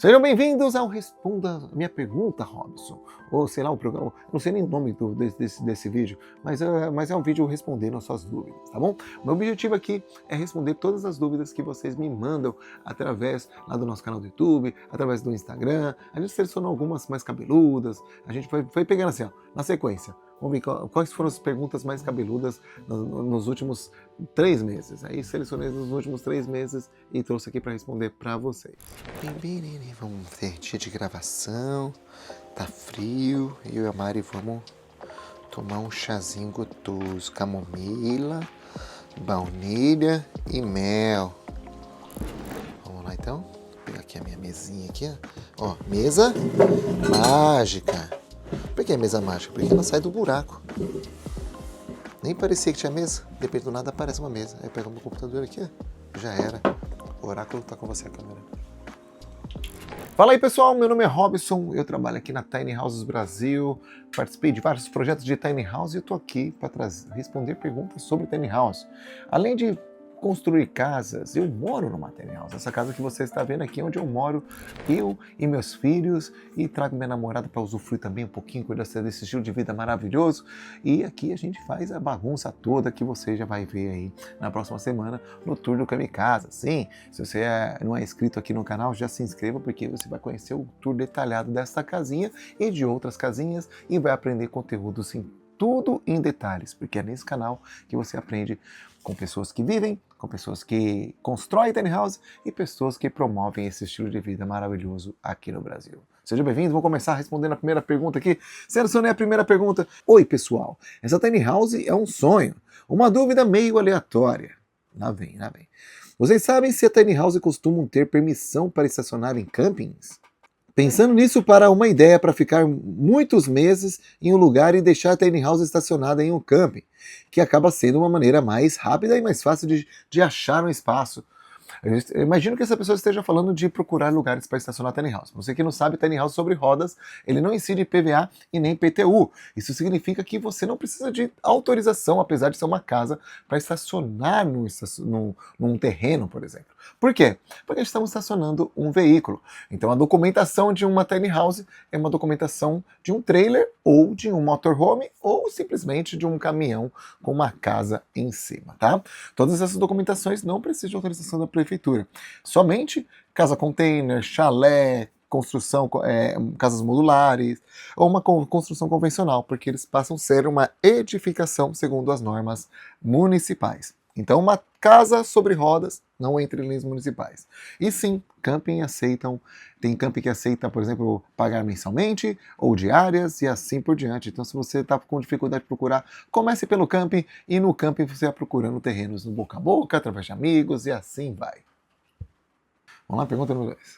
Sejam bem-vindos ao Responda a Minha Pergunta, Robson. Ou sei lá, o programa, não sei nem o nome desse vídeo, mas é um vídeo respondendo as suas dúvidas, tá bom? O meu objetivo aqui é responder todas as dúvidas que vocês me mandam através lá do nosso canal do YouTube, através do Instagram. A gente selecionou algumas mais cabeludas, a gente foi pegando assim, ó, na sequência. Vamos ver quais foram as perguntas mais cabeludas nos últimos 3 meses. Aí selecionei nos últimos 3 meses e trouxe aqui para responder para vocês. Vamos ver, dia de gravação, tá frio, eu e a Mari vamos tomar um chazinho gostoso, camomila, baunilha e mel. Vamos lá então, vou pegar aqui a minha mesinha aqui, ó, mesa mágica. Por que é mesa mágica? Porque ela sai do buraco. Nem parecia que tinha mesa. De repente do nada aparece uma mesa. Aí pega o meu computador aqui, ó. Já era. O oráculo tá com você, a câmera. Fala aí pessoal, meu nome é Robson, eu trabalho aqui na Tiny Houses Brasil, participei de vários projetos de Tiny House e eu tô aqui para responder perguntas sobre Tiny House. Além de construir casas, eu moro numa Tiny House. Essa casa que você está vendo aqui é onde eu moro, eu e meus filhos, e trago minha namorada para usufruir também um pouquinho desse estilo de vida maravilhoso. E aqui a gente faz a bagunça toda que você já vai ver aí na próxima semana no Tour do Kamikaze. Sim, se você não é inscrito aqui no canal, já se inscreva porque você vai conhecer o tour detalhado desta casinha e de outras casinhas e vai aprender conteúdo sim, tudo em detalhes, porque é nesse canal que você aprende com pessoas que vivem, com pessoas que constroem tiny house e pessoas que promovem esse estilo de vida maravilhoso aqui no Brasil. Seja bem-vindo, vou começar respondendo a primeira pergunta aqui. Selecionei a primeira pergunta. Oi, pessoal, essa tiny house é um sonho, uma dúvida meio aleatória. Lá vem. Vocês sabem se a tiny house costumam ter permissão para estacionar em campings? Pensando nisso para uma ideia para ficar muitos meses em um lugar e deixar a tiny house estacionada em um camping, que acaba sendo uma maneira mais rápida e mais fácil de achar um espaço. Eu imagino que essa pessoa esteja falando de procurar lugares para estacionar tiny house. Você que não sabe, tiny house sobre rodas, ele não incide IPVA e nem PTU. Isso significa que você não precisa de autorização, apesar de ser uma casa, para estacionar num terreno, por exemplo. Por quê? Porque estamos estacionando um veículo. Então a documentação de uma tiny house é uma documentação de um trailer ou de um motorhome ou simplesmente de um caminhão com uma casa em cima, tá? Todas essas documentações não precisam de autorização da prefeitura. Somente casa container, chalé, construção, casas modulares ou uma construção convencional, porque eles passam a ser uma edificação segundo as normas municipais. Então, uma casa sobre rodas não entra em leis municipais. E sim, camping aceitam, tem camping que aceita, por exemplo, pagar mensalmente ou diárias e assim por diante. Então, se você está com dificuldade de procurar, comece pelo camping e no camping você vai procurando terrenos no boca a boca, através de amigos e assim vai. Vamos lá, pergunta número 2.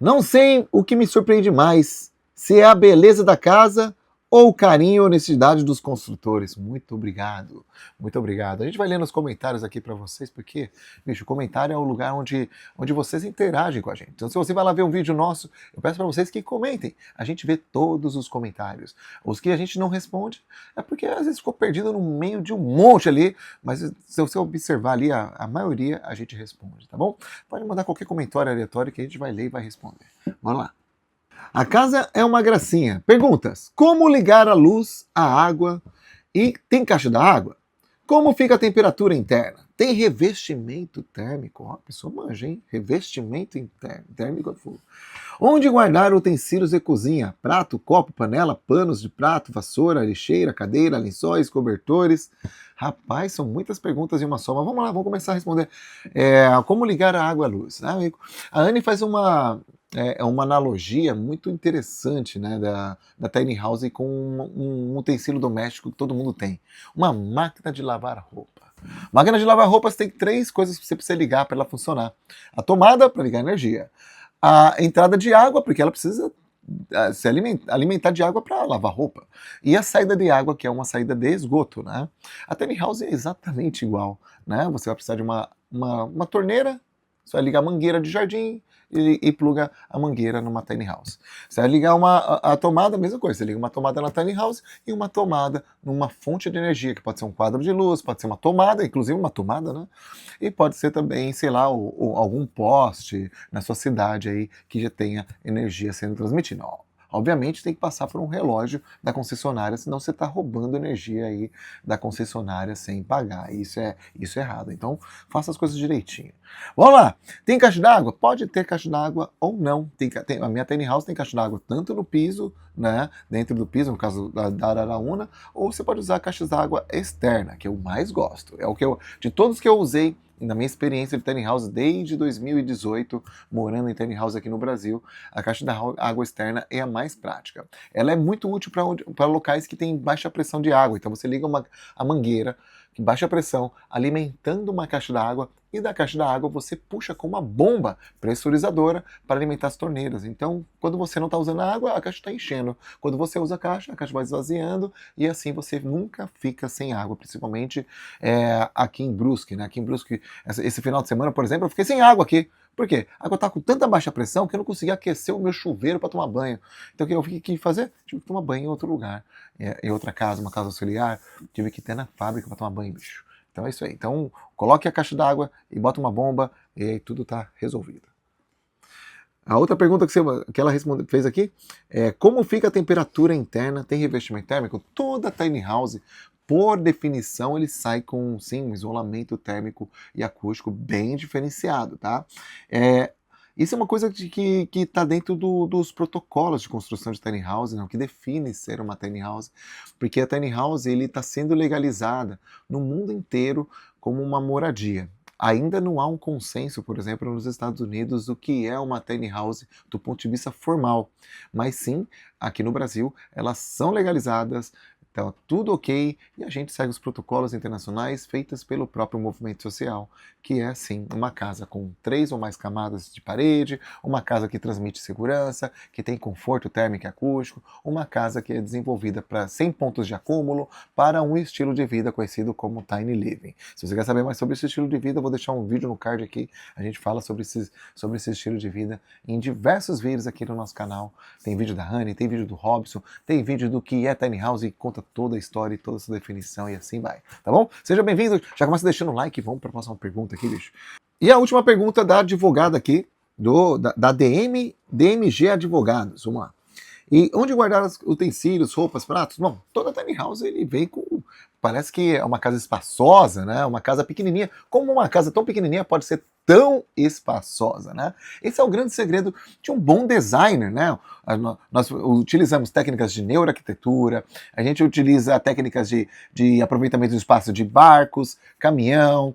Não sei o que me surpreende mais, se é a beleza da casa ou o carinho e honestidade dos construtores. Muito obrigado, muito obrigado. A gente vai ler nos comentários aqui para vocês, porque, bicho, o comentário é o lugar onde vocês interagem com a gente. Então, se você vai lá ver um vídeo nosso, eu peço para vocês que comentem. A gente vê todos os comentários. Os que a gente não responde é porque às vezes ficou perdido no meio de um monte ali, mas se você observar ali, a maioria a gente responde, tá bom? Pode mandar qualquer comentário aleatório que a gente vai ler e vai responder. Bora lá. A casa é uma gracinha. Perguntas: como ligar a luz, a água e tem caixa da água? Como fica a temperatura interna? Tem revestimento térmico? Ó, a pessoa manja, hein? Revestimento térmico é fogo. Onde guardar utensílios de cozinha? Prato, copo, panela, panos de prato, vassoura, lixeira, cadeira, lençóis, cobertores. Rapaz, são muitas perguntas em uma só, mas vamos lá, vamos começar a responder. Como ligar a água à luz? A Anne faz uma analogia muito interessante, né, da tiny house com um utensílio doméstico que todo mundo tem. Uma máquina de lavar roupa. Máquina de lavar roupas tem 3 coisas que você precisa ligar para ela funcionar. A tomada, para ligar a energia. A entrada de água, porque ela precisa se alimentar de água para lavar roupa. E a saída de água, que é uma saída de esgoto, né? A tiny house é exatamente igual, né? Você vai precisar de uma torneira Você vai ligar a mangueira de jardim e pluga a mangueira numa tiny house. Você vai ligar a tomada, a mesma coisa. Você liga uma tomada na tiny house e uma tomada numa fonte de energia, que pode ser um quadro de luz, pode ser uma tomada, inclusive uma tomada, né? E pode ser também, sei lá, algum poste na sua cidade aí que já tenha energia sendo transmitida. Obviamente tem que passar por um relógio da concessionária, senão você está roubando energia aí da concessionária sem pagar. Isso é errado. Então faça as coisas direitinho. Vamos lá. Tem caixa d'água? Pode ter caixa d'água ou não. A minha tiny house tem caixa d'água tanto no piso, né, dentro do piso, no caso da Araraúna, ou você pode usar caixas d'água externa, que eu mais gosto. É o que de todos que eu usei na minha experiência de tiny house desde 2018, morando em tiny house aqui no Brasil, a caixa da água externa é a mais prática. Ela é muito útil para locais que têm baixa pressão de água. Então você liga a mangueira, que baixa pressão, alimentando uma caixa d'água, e da caixa d'água você puxa com uma bomba pressurizadora para alimentar as torneiras. Então, quando você não está usando a água, a caixa está enchendo. Quando você usa a caixa vai esvaziando, e assim você nunca fica sem água, principalmente aqui em Brusque, né? Aqui em Brusque, esse final de semana, por exemplo, eu fiquei sem água aqui. Por quê? A água está com tanta baixa pressão que eu não conseguia aquecer o meu chuveiro para tomar banho. Então o que eu fiquei que fazer? Tive que tomar banho em outro lugar. Em outra casa, uma casa auxiliar, tive que ter na fábrica para tomar banho, bicho. Então é isso aí. Então coloque a caixa d'água e bota uma bomba e aí tudo está resolvido. A outra pergunta que ela fez aqui é: como fica a temperatura interna? Tem revestimento térmico? Toda tiny house, por definição, ele sai com, sim, um isolamento térmico e acústico bem diferenciado, tá? Isso é uma coisa que está dentro dos protocolos de construção de tiny house, não, que define ser uma tiny house, porque a tiny house está sendo legalizada no mundo inteiro como uma moradia. Ainda não há um consenso, por exemplo, nos Estados Unidos, do que é uma tiny house do ponto de vista formal, mas sim, aqui no Brasil, elas são legalizadas. Então, tudo ok, e a gente segue os protocolos internacionais feitos pelo próprio movimento social, que é, sim, uma casa com 3 ou mais camadas de parede, uma casa que transmite segurança, que tem conforto térmico e acústico, uma casa que é desenvolvida para 100 pontos de acúmulo, para um estilo de vida conhecido como Tiny Living. Se você quer saber mais sobre esse estilo de vida, eu vou deixar um vídeo no card aqui, a gente fala sobre esse estilo de vida em diversos vídeos aqui no nosso canal. Tem vídeo da Honey, tem vídeo do Robson, tem vídeo do que é Tiny House e conta toda a história e toda essa definição e assim vai, tá bom? Seja bem-vindo, já começa deixando o like e vamos para a próxima pergunta aqui, bicho. E a última pergunta da advogada aqui, da DMG Advogados, vamos lá. E onde guardar os utensílios, roupas, pratos? Bom, toda tiny house ele vem com... Parece que é uma casa espaçosa, né? Uma casa pequenininha. Como uma casa tão pequenininha pode ser tão espaçosa, né? Esse é o grande segredo de um bom designer, né? Nós utilizamos técnicas de neuroarquitetura, a gente utiliza técnicas de aproveitamento do espaço de barcos, caminhão,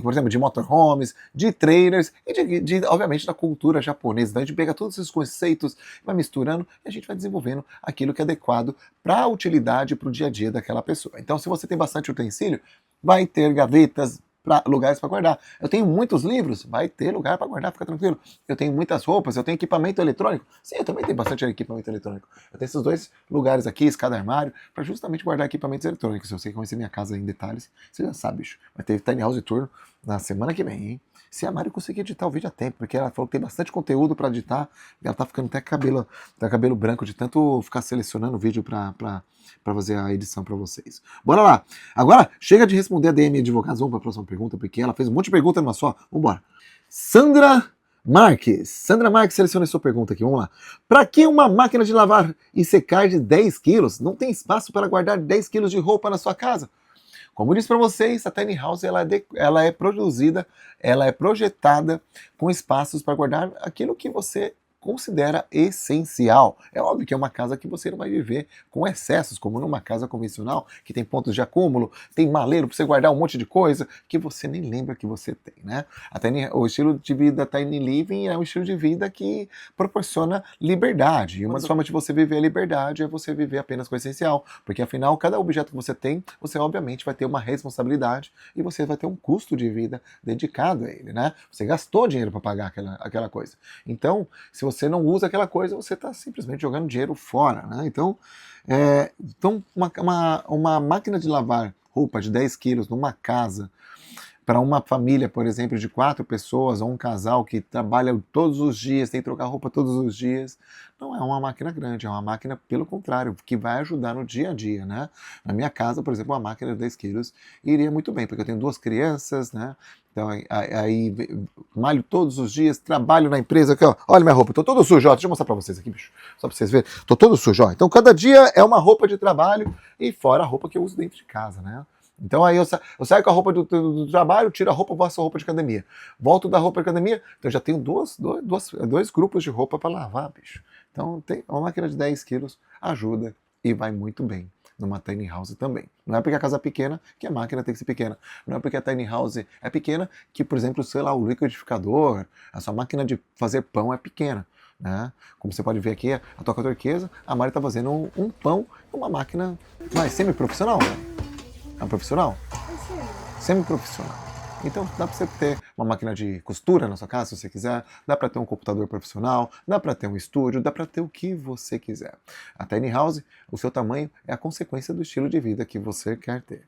por exemplo, de motorhomes, de trailers e obviamente da cultura japonesa. Então a gente pega todos esses conceitos, vai misturando e a gente vai desenvolvendo aquilo que é adequado para a utilidade, para o dia a dia daquela pessoa. Então, se você tem bastante utensílio, vai ter gavetas, lugares para guardar. Eu tenho muitos livros, vai ter lugar para guardar, fica tranquilo. Eu tenho muitas roupas, eu tenho equipamento eletrônico. Sim, eu também tenho bastante equipamento eletrônico. Eu tenho esses 2 lugares aqui, escada armário, para justamente guardar equipamentos eletrônicos. Se você conhecer minha casa em detalhes, você já sabe, bicho. Vai ter Tiny House Tour na semana que vem, hein? Se a Mari conseguir editar o vídeo a tempo, porque ela falou que tem bastante conteúdo para editar, e ela tá ficando até cabelo branco de tanto ficar selecionando o vídeo para fazer a edição para vocês. Bora lá! Agora, chega de responder a DM Advogados, vamos para a próxima pergunta, porque ela fez um monte de pergunta numa só. Vambora! Sandra Marques seleciona a sua pergunta aqui, vamos lá. Para que uma máquina de lavar e secar de 10 quilos? Não tem espaço para guardar 10 quilos de roupa na sua casa? Como eu disse para vocês, a tiny house ela é produzida, ela é projetada com espaços para guardar aquilo que você considera essencial. É óbvio que é uma casa que você não vai viver com excessos, como numa casa convencional, que tem pontos de acúmulo, tem maleiro para você guardar um monte de coisa que você nem lembra que você tem, né? O estilo de vida Tiny Living é um estilo de vida que proporciona liberdade. E uma das formas de você viver a liberdade é você viver apenas com o essencial, porque afinal, cada objeto que você tem, você obviamente vai ter uma responsabilidade e você vai ter um custo de vida dedicado a ele, né? Você gastou dinheiro para pagar aquela coisa. Então, se você não usa aquela coisa, você está simplesmente jogando dinheiro fora, né? Então uma máquina de lavar roupa de 10 quilos numa casa para uma família, por exemplo, de 4 pessoas, ou um casal que trabalha todos os dias, tem que trocar roupa todos os dias, não é uma máquina grande, é uma máquina, pelo contrário, que vai ajudar no dia a dia, né? Na minha casa, por exemplo, uma máquina de 10 quilos iria muito bem, porque eu tenho 2 crianças, né? Então aí malho todos os dias, trabalho na empresa, aqui, ó, olha minha roupa, tô todo sujo, ó, deixa eu mostrar para vocês aqui, bicho, só para vocês verem, tô todo sujo, ó. Então cada dia é uma roupa de trabalho e fora a roupa que eu uso dentro de casa, né? Então aí eu saio com a roupa do trabalho, tiro a roupa, faço a roupa de academia. Volto da roupa de academia, então eu já tenho dois grupos de roupa para lavar, bicho. Então uma máquina de 10 quilos ajuda e vai muito bem numa tiny house também. Não é porque a casa é pequena que a máquina tem que ser pequena. Não é porque a tiny house é pequena que, por exemplo, sei lá, o liquidificador, a sua máquina de fazer pão é pequena. Né? Como você pode ver aqui, a toca turquesa, a Mari está fazendo um pão com uma máquina mais semi-profissional, né? É um profissional? Semi-profissional. Então dá para você ter uma máquina de costura na sua casa, se você quiser, dá para ter um computador profissional, dá para ter um estúdio, dá para ter o que você quiser. A tiny house, o seu tamanho é a consequência do estilo de vida que você quer ter.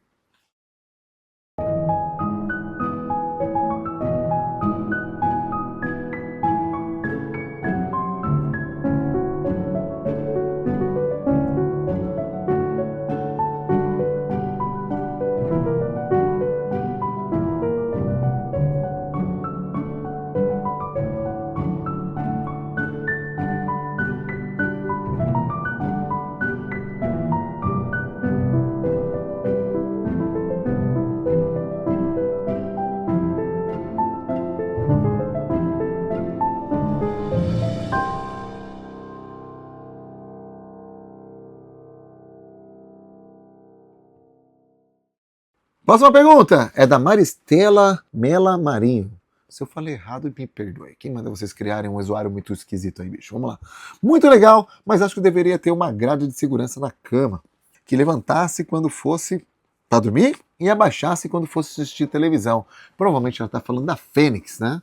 Próxima pergunta é da Maristela Mela Marinho. Se eu falei errado, me perdoe. Quem manda vocês criarem um usuário muito esquisito aí, bicho? Vamos lá. Muito legal, mas acho que deveria ter uma grade de segurança na cama. Que levantasse quando fosse para dormir e abaixasse quando fosse assistir televisão. Provavelmente ela está falando da Fênix, né?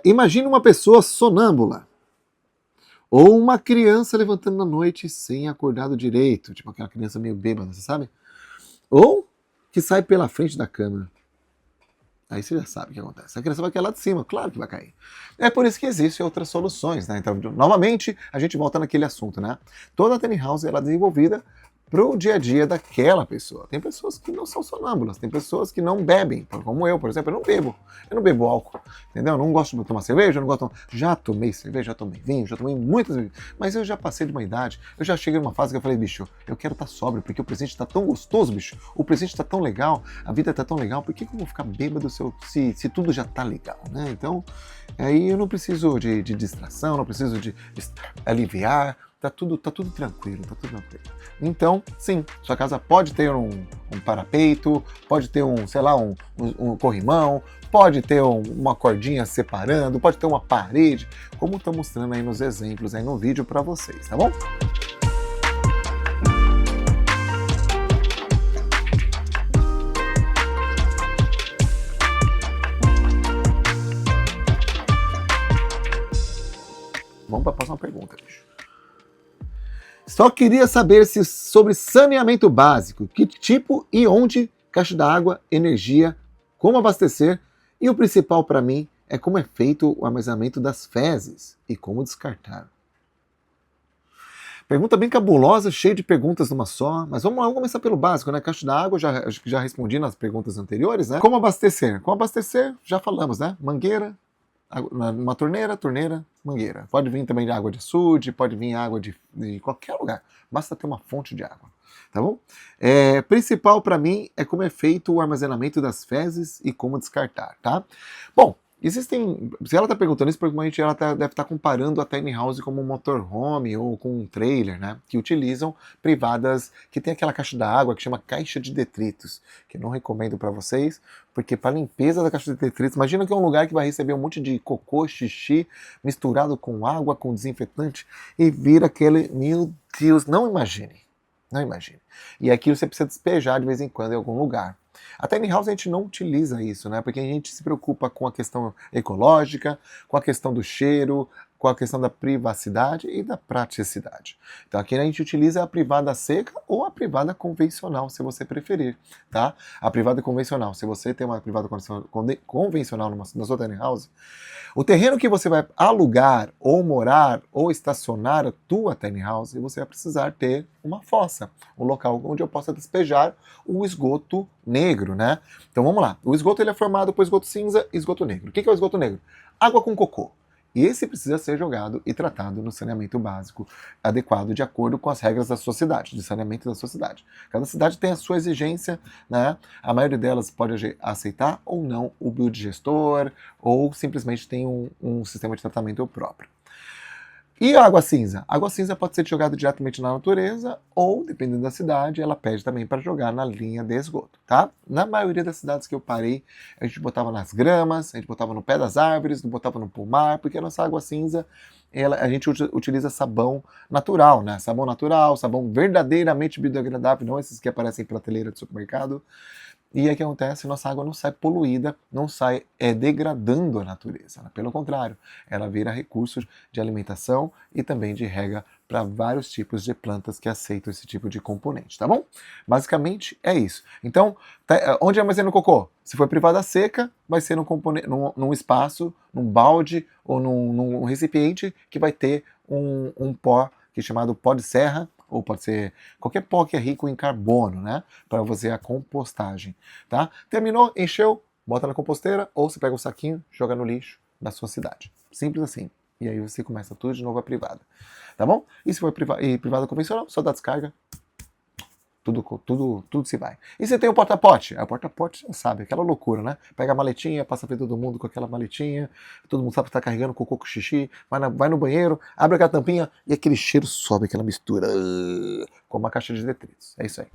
Imagine uma pessoa sonâmbula. Ou uma criança levantando na noite sem acordado direito. Tipo aquela criança meio bêbada, você sabe? Ou que sai pela frente da cama. Aí você já sabe o que acontece. A criança vai cair lá de cima, claro que vai cair. É por isso que existem outras soluções, né? Então, novamente, a gente volta naquele assunto, né? Toda a tiny house ela é desenvolvida para o dia a dia daquela pessoa. Tem pessoas que não são sonâmbulas, tem pessoas que não bebem, como eu, por exemplo, eu não bebo álcool, entendeu? Eu não gosto de tomar cerveja, eu não gosto de já tomei cerveja, já tomei vinho, já tomei muitas vezes, mas eu já passei de uma idade, eu já cheguei numa fase que eu falei, bicho, eu quero estar sóbrio, porque o presente está tão gostoso, bicho, o presente está tão legal, a vida está tão legal, por que eu vou ficar bêbado se tudo já está legal, né? Então, aí eu não preciso de distração, não preciso de aliviar. Tá tudo tranquilo, tá tudo tranquilo. Então, sim, sua casa pode ter um parapeito, pode ter um corrimão, pode ter uma cordinha separando, pode ter uma parede, como estou mostrando aí nos exemplos aí no vídeo para vocês, tá bom? Vamos para a próxima pergunta, bicho. Só queria saber sobre saneamento básico, que tipo e onde, caixa d'água, energia, como abastecer e o principal para mim é como é feito o armazenamento das fezes e como descartar. Pergunta bem cabulosa, cheia de perguntas numa só, mas vamos começar pelo básico, né? Caixa d'água, já respondi nas perguntas anteriores, né? Como abastecer? Como abastecer, já falamos, né? Mangueira, uma torneira, mangueira. Pode vir também de água de açude, pode vir água de qualquer lugar. Basta ter uma fonte de água, tá bom? Principal para mim é como é feito o armazenamento das fezes e como descartar, tá? Bom, se ela está perguntando isso, provavelmente ela deve estar comparando a tiny house como um motorhome ou com um trailer, né? Que utilizam privadas, que tem aquela caixa d'água que chama caixa de detritos, que eu não recomendo para vocês, porque para limpeza da caixa de detritos, imagina que é um lugar que vai receber um monte de cocô, xixi, misturado com água, com desinfetante, e vira aquele, meu Deus, não imagine. Não imagine. E aquilo você precisa despejar de vez em quando em algum lugar. A tiny house a gente não utiliza isso, né? Porque a gente se preocupa com a questão ecológica, com a questão do cheiro, com a questão da privacidade e da praticidade. Então aqui a gente utiliza a privada seca ou a privada convencional, se você preferir, tá? A privada convencional, se você tem uma privada convencional na sua tiny house, o terreno que você vai alugar ou morar ou estacionar a tua tiny house, você vai precisar ter uma fossa, um local onde eu possa despejar o esgoto negro, né? Então vamos lá. O esgoto ele é formado por esgoto cinza e esgoto negro. O que é o esgoto negro? Água com cocô. E esse precisa ser jogado e tratado no saneamento básico adequado de acordo com as regras da sua cidade, de saneamento da sua cidade. Cada cidade tem a sua exigência, né? A maioria delas pode aceitar ou não o biodigestor ou simplesmente tem um sistema de tratamento próprio. E a água cinza? A água cinza pode ser jogada diretamente na natureza ou, dependendo da cidade, ela pede também para jogar na linha de esgoto, tá? Na maioria das cidades que eu parei, a gente botava nas gramas, a gente botava no pé das árvores, botava no pomar, porque a nossa água cinza, a gente utiliza sabão natural, né? Sabão natural, sabão verdadeiramente biodegradável, não esses que aparecem em prateleira de supermercado. E aí o que acontece? Nossa água não sai poluída, não sai degradando a natureza. Né? Pelo contrário, ela vira recurso de alimentação e também de rega para vários tipos de plantas que aceitam esse tipo de componente, tá bom? Basicamente é isso. Então, onde vai ser no cocô? Se for privada seca, vai ser num espaço, num balde ou num recipiente que vai ter um pó que é chamado pó de serra, ou pode ser qualquer pó que é rico em carbono, né? Para fazer a compostagem, tá? Terminou, encheu, bota na composteira, ou você pega um saquinho, joga no lixo da sua cidade. Simples assim. E aí você começa tudo de novo a privada, tá bom? E se for privada convencional, só dá descarga, tudo se vai. E você tem o porta-pote? O porta-pote, já sabe, aquela loucura, né? Pega a maletinha, passa pra todo mundo com aquela maletinha, todo mundo sabe que tá carregando cocô com xixi, vai no banheiro, abre aquela tampinha e aquele cheiro sobe, aquela mistura, como uma caixa de detritos. É isso aí.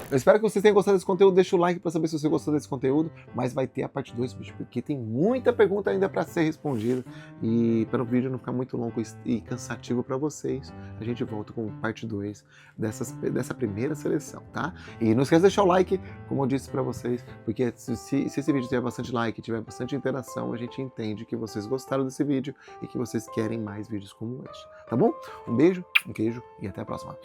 Eu espero que vocês tenham gostado desse conteúdo. Deixa o like para saber se você gostou desse conteúdo. Mas vai ter a parte 2, porque tem muita pergunta ainda para ser respondida. E para o vídeo não ficar muito longo e cansativo para vocês, a gente volta com parte 2 dessa primeira seleção, tá? E não esqueça de deixar o like, como eu disse para vocês, porque se esse vídeo tiver bastante like, tiver bastante interação, a gente entende que vocês gostaram desse vídeo e que vocês querem mais vídeos como este, tá bom? Um beijo, um queijo e até a próxima.